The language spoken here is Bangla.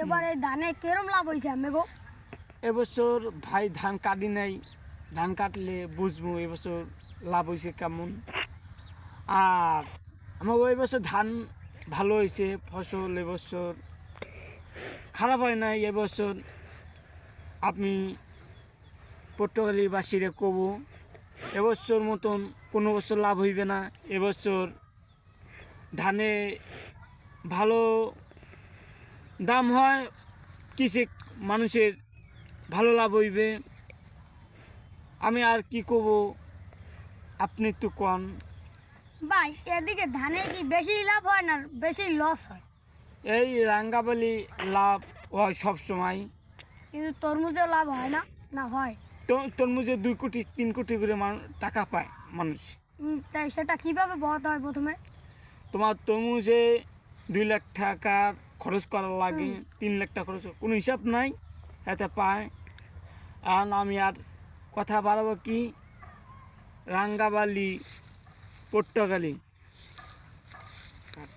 এবারে ধানে কেরম লাভ হয়েছে আমি গো? এবছর ভাই ধান কাটি নাই, ধান কাটলে বুঝবো এবছর লাভ হয়েছে কেমন। আর আমার ওই বছর ধান ভালো হয়েছে, ফসল এবছর খারাপ হয় নাই। এবছর আপনি পটুয়াখালীবাসীরে কব এবছর মতন কোনো বছর লাভ হইবে না। এবছর ধানে ভালো দাম হয়, কৃষক মানুষের ভালো লাভ হইবে। আমি আর কি কব, আপনি একটু কন। ভাই এদিকে ধানে কি বেশি লাভ হয় না বেশি লস হয়? এই রাঙ্গাবালি লাভ হয় সব সময়, কিন্তু তরমুজেও লাভ হয় না, না হয়? তরমুজে 2 কোটি 3 কোটি করে টাকা পায় মানুষ। তাই সেটা কিভাবে বলতে হয় প্রথমে? তোমার তরমুজে 2 লাখ টাকা খরচ করা লাগে, 3 লাখ টাকা খরচ, কোনো হিসাব নাই, এতে পায়। আর আমি আর কথা বাড়াবো কি, রাঙ্গাবালি পটুয়াখালী